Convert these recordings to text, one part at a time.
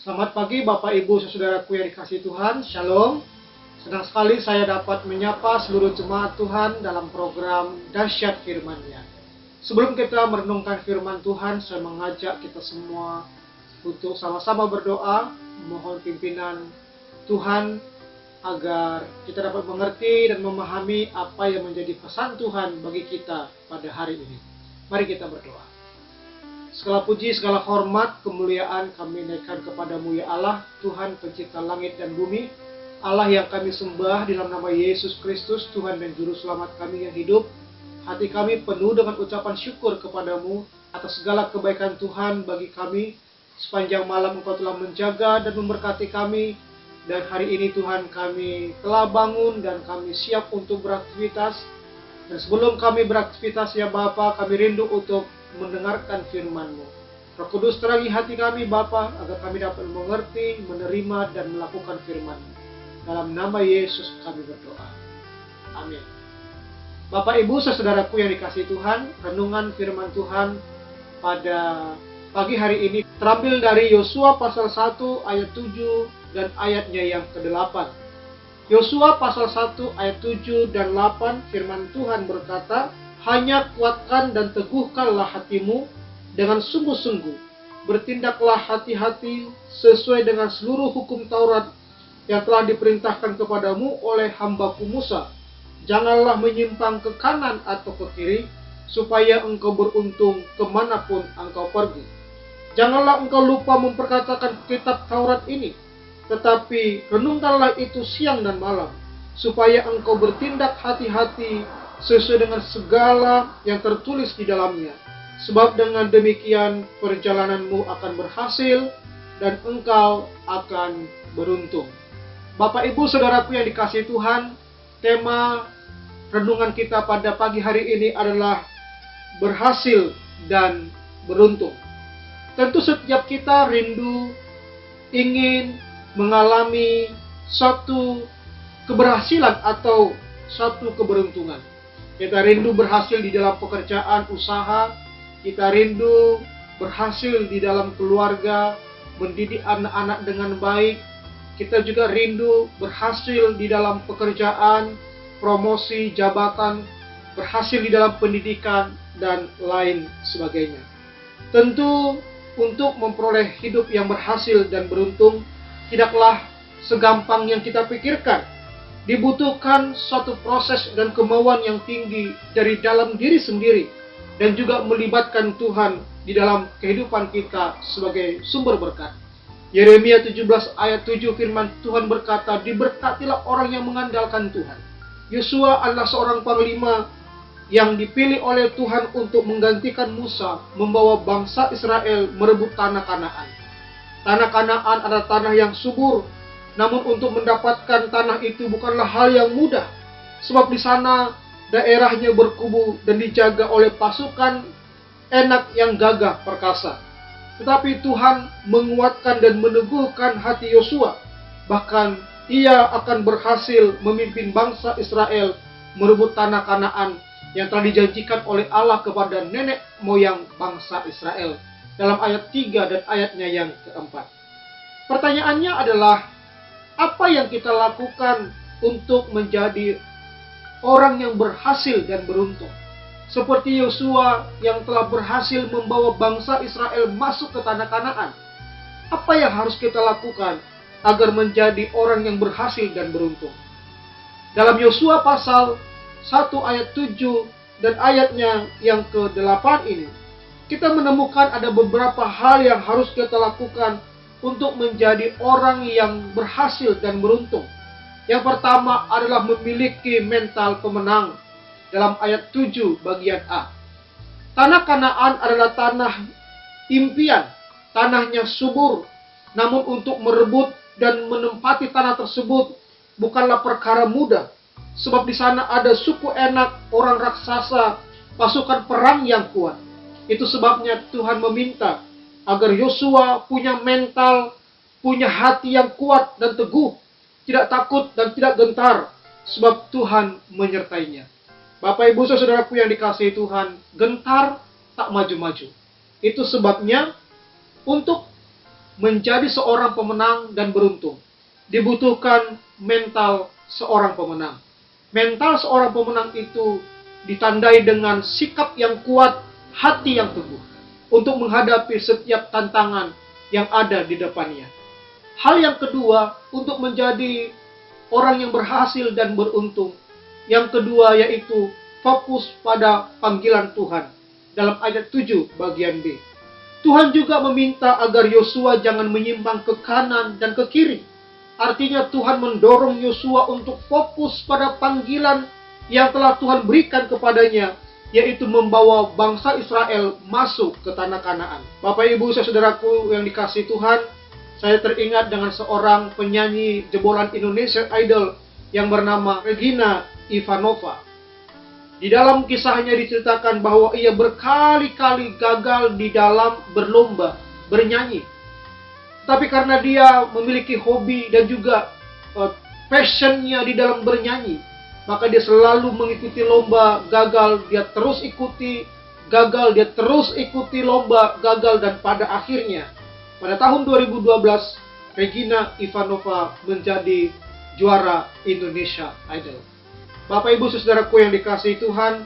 Selamat pagi Bapak Ibu saudaraku yang dikasihi Tuhan, Shalom. Senang sekali saya dapat menyapa seluruh jemaat Tuhan dalam program Dahsyat Firman-Nya. Sebelum kita merenungkan firman Tuhan, saya mengajak kita semua untuk sama-sama berdoa, mohon pimpinan Tuhan agar kita dapat mengerti dan memahami apa yang menjadi pesan Tuhan bagi kita pada hari ini. Mari kita berdoa. Segala puji, segala hormat, kemuliaan kami naikkan kepadamu ya Allah, Tuhan pencipta langit dan bumi, Allah yang kami sembah di dalam nama Yesus Kristus, Tuhan dan Juru Selamat kami yang hidup. Hati kami penuh dengan ucapan syukur kepadamu atas segala kebaikan Tuhan bagi kami. Sepanjang malam Engkau telah menjaga dan memberkati kami, dan hari ini Tuhan kami telah bangun dan kami siap untuk beraktivitas. Dan sebelum kami beraktivitas ya Bapa, kami rindu untuk mendengarkan firman-Mu. Roh Kudus terangi hati kami Bapa, agar kami dapat mengerti, menerima, dan melakukan firman-Mu. Dalam nama Yesus kami berdoa. Amin. Bapak Ibu saudaraku yang dikasihi Tuhan, renungan firman Tuhan pada pagi hari ini terambil dari Yosua pasal 1 ayat 7 dan ayatnya yang ke-8. Yosua pasal 1 ayat 7 dan 8 firman Tuhan berkata, "Hanya kuatkan dan teguhkanlah hatimu dengan sungguh-sungguh. Bertindaklah hati-hati sesuai dengan seluruh hukum Taurat yang telah diperintahkan kepadamu oleh hambaku Musa. Janganlah menyimpang ke kanan atau ke kiri, supaya engkau beruntung kemanapun engkau pergi. Janganlah engkau lupa memperkatakan kitab Taurat ini, tetapi renungkanlah itu siang dan malam, supaya engkau bertindak hati-hati sesuai dengan segala yang tertulis di dalamnya. Sebab dengan demikian perjalananmu akan berhasil dan engkau akan beruntung." Bapak Ibu saudaraku yang dikasihi Tuhan, tema renungan kita pada pagi hari ini adalah berhasil dan beruntung. Tentu setiap kita rindu ingin mengalami suatu keberhasilan atau suatu keberuntungan. Kita rindu berhasil di dalam pekerjaan usaha, kita rindu berhasil di dalam keluarga, mendidik anak-anak dengan baik. Kita juga rindu berhasil di dalam pekerjaan, promosi, jabatan, berhasil di dalam pendidikan, dan lain sebagainya. Tentu untuk memperoleh hidup yang berhasil dan beruntung tidaklah segampang yang kita pikirkan. Dibutuhkan suatu proses dan kemauan yang tinggi dari dalam diri sendiri, dan juga melibatkan Tuhan di dalam kehidupan kita sebagai sumber berkat. Yeremia 17 ayat 7 firman Tuhan berkata, "Diberkatilah orang yang mengandalkan Tuhan." Yosua adalah seorang panglima yang dipilih oleh Tuhan untuk menggantikan Musa membawa bangsa Israel merebut tanah Kanaan. Tanah Kanaan adalah tanah yang subur, namun untuk mendapatkan tanah itu bukanlah hal yang mudah, sebab di sana daerahnya berkubu dan dijaga oleh pasukan Enak yang gagah perkasa. Tetapi Tuhan menguatkan dan meneguhkan hati Yosua, bahkan ia akan berhasil memimpin bangsa Israel merebut tanah Kanaan yang telah dijanjikan oleh Allah kepada nenek moyang bangsa Israel, dalam ayat 3 dan ayatnya yang keempat. Pertanyaannya adalah, apa yang kita lakukan untuk menjadi orang yang berhasil dan beruntung? Seperti Yosua yang telah berhasil membawa bangsa Israel masuk ke tanah Kanaan. Apa yang harus kita lakukan agar menjadi orang yang berhasil dan beruntung? Dalam Yosua pasal 1 ayat 7 dan ayatnya yang ke-8 ini, kita menemukan ada beberapa hal yang harus kita lakukan untuk menjadi orang yang berhasil dan beruntung. Yang pertama adalah memiliki mental pemenang. Dalam ayat 7 bagian A. Tanah Kanaan adalah tanah impian, tanahnya subur. Namun untuk merebut dan menempati tanah tersebut bukanlah perkara mudah. Sebab di sana ada suku Enak, orang raksasa, pasukan perang yang kuat. Itu sebabnya Tuhan meminta agar Yosua punya mental, punya hati yang kuat dan teguh, tidak takut dan tidak gentar, sebab Tuhan menyertainya. Bapak Ibu saudaraku yang dikasihi Tuhan, gentar tak maju-maju. Itu sebabnya untuk menjadi seorang pemenang dan beruntung, dibutuhkan mental seorang pemenang. Mental seorang pemenang itu ditandai dengan sikap yang kuat, hati yang teguh, untuk menghadapi setiap tantangan yang ada di depannya. Hal yang kedua, untuk menjadi orang yang berhasil dan beruntung, yang kedua yaitu fokus pada panggilan Tuhan. Dalam ayat 7 bagian B, Tuhan juga meminta agar Yosua jangan menyimpang ke kanan dan ke kiri. Artinya Tuhan mendorong Yosua untuk fokus pada panggilan yang telah Tuhan berikan kepadanya, yaitu membawa bangsa Israel masuk ke tanah Kanaan. Bapak Ibu saudaraku yang dikasihi Tuhan, saya teringat dengan seorang penyanyi jebolan Indonesian Idol yang bernama Regina Ivanova. Di dalam kisahnya diceritakan bahwa ia berkali-kali gagal di dalam berlomba, bernyanyi. Tapi karena dia memiliki hobi dan juga passionnya di dalam bernyanyi, maka dia selalu mengikuti lomba, gagal, dia terus ikuti, gagal, dia terus ikuti lomba, gagal, dan pada akhirnya, pada tahun 2012, Regina Ivanova menjadi juara Indonesia Idol. Bapak Ibu saudaraku yang dikasihi Tuhan,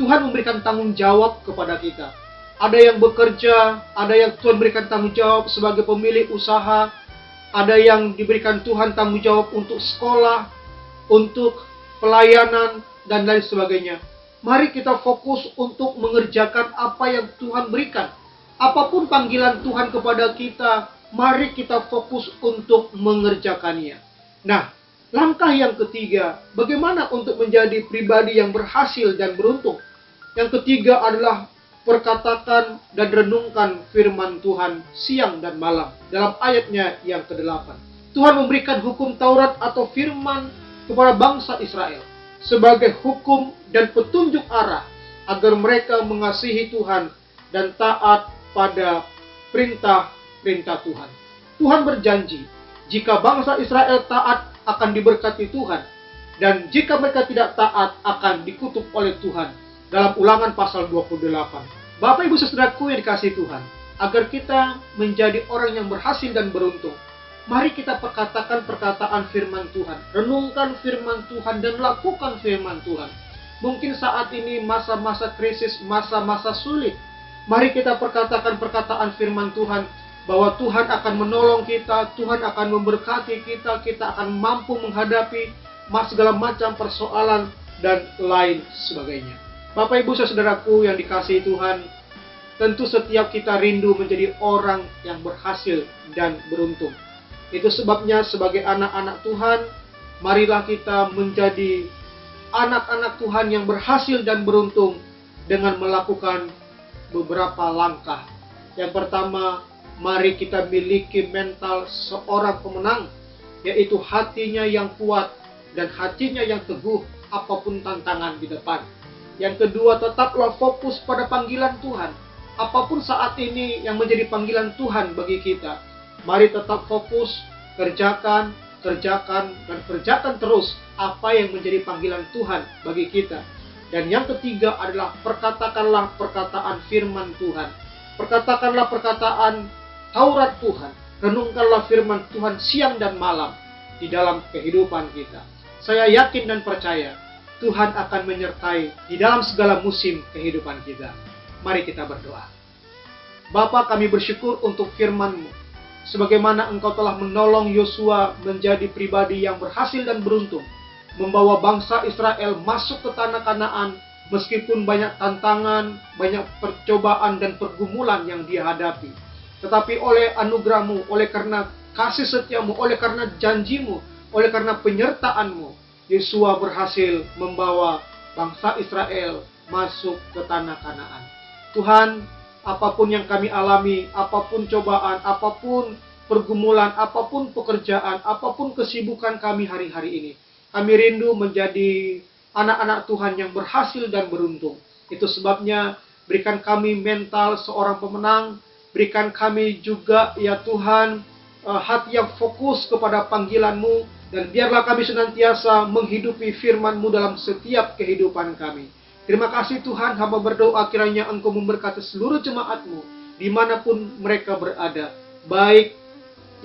Tuhan memberikan tanggung jawab kepada kita. Ada yang bekerja, ada yang Tuhan berikan tanggung jawab sebagai pemilik usaha, ada yang diberikan Tuhan tanggung jawab untuk sekolah, untuk pelayanan, dan lain sebagainya. Mari kita fokus untuk mengerjakan apa yang Tuhan berikan. Apapun panggilan Tuhan kepada kita, mari kita fokus untuk mengerjakannya. Nah, langkah yang ketiga, bagaimana untuk menjadi pribadi yang berhasil dan beruntung? Yang ketiga adalah perkatakan dan renungkan firman Tuhan siang dan malam. Dalam ayatnya yang ke-8, Tuhan memberikan hukum Taurat atau firman kepada bangsa Israel sebagai hukum dan petunjuk arah agar mereka mengasihi Tuhan dan taat pada perintah-perintah Tuhan. Tuhan berjanji, jika bangsa Israel taat akan diberkati Tuhan, dan jika mereka tidak taat akan dikutuk oleh Tuhan. Dalam Ulangan pasal 28. Bapak Ibu saudaraku yang dikasihi Tuhan, agar kita menjadi orang yang berhasil dan beruntung, mari kita perkatakan perkataan firman Tuhan, renungkan firman Tuhan, dan lakukan firman Tuhan. Mungkin saat ini masa-masa krisis, masa-masa sulit, mari kita perkatakan perkataan firman Tuhan, bahwa Tuhan akan menolong kita, Tuhan akan memberkati kita, kita akan mampu menghadapi segala macam persoalan dan lain sebagainya. Bapak Ibu saudaraku yang dikasihi Tuhan, tentu setiap kita rindu menjadi orang yang berhasil dan beruntung. Itu sebabnya sebagai anak-anak Tuhan, marilah kita menjadi anak-anak Tuhan yang berhasil dan beruntung dengan melakukan beberapa langkah. Yang pertama, mari kita miliki mental seorang pemenang, yaitu hatinya yang kuat dan hatinya yang teguh apapun tantangan di depan. Yang kedua, tetaplah fokus pada panggilan Tuhan. Apapun saat ini yang menjadi panggilan Tuhan bagi kita, mari tetap fokus, kerjakan, dan kerjakan terus apa yang menjadi panggilan Tuhan bagi kita. Dan yang ketiga adalah perkatakanlah perkataan firman Tuhan. Perkatakanlah perkataan Taurat Tuhan. Renungkanlah firman Tuhan siang dan malam di dalam kehidupan kita. Saya yakin dan percaya Tuhan akan menyertai di dalam segala musim kehidupan kita. Mari kita berdoa. Bapa, kami bersyukur untuk firman-Mu. Sebagaimana Engkau telah menolong Yosua menjadi pribadi yang berhasil dan beruntung, membawa bangsa Israel masuk ke tanah Kanaan, meskipun banyak tantangan, banyak percobaan dan pergumulan yang dia hadapi. Tetapi oleh anugerah-Mu, oleh karena kasih setia-Mu, oleh karena janji-Mu, oleh karena penyertaan-Mu, Yosua berhasil membawa bangsa Israel masuk ke tanah Kanaan. Tuhan, apapun yang kami alami, apapun cobaan, apapun pergumulan, apapun pekerjaan, apapun kesibukan kami hari-hari ini, kami rindu menjadi anak-anak Tuhan yang berhasil dan beruntung. Itu sebabnya berikan kami mental seorang pemenang, berikan kami juga ya Tuhan hati yang fokus kepada panggilan-Mu, dan biarlah kami senantiasa menghidupi firman-Mu dalam setiap kehidupan kami. Terima kasih Tuhan, hamba berdoa kiranya Engkau memberkati seluruh jemaat-Mu dimanapun mereka berada, baik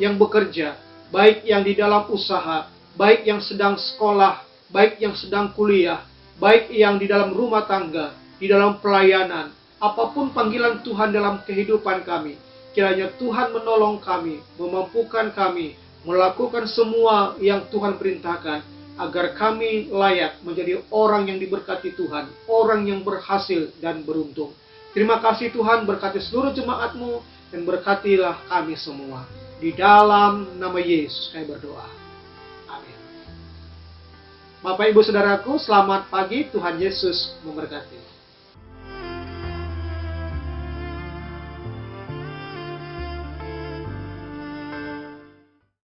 yang bekerja, baik yang di dalam usaha, baik yang sedang sekolah, baik yang sedang kuliah, baik yang di dalam rumah tangga, di dalam pelayanan, apapun panggilan Tuhan dalam kehidupan kami, kiranya Tuhan menolong kami, memampukan kami, melakukan semua yang Tuhan perintahkan, agar kami layak menjadi orang yang diberkati Tuhan, orang yang berhasil dan beruntung. Terima kasih Tuhan, berkati seluruh jemaat-Mu, dan berkatilah kami semua. Di dalam nama Yesus kami berdoa. Amin. Bapak Ibu Saudaraku, selamat pagi, Tuhan Yesus memberkati.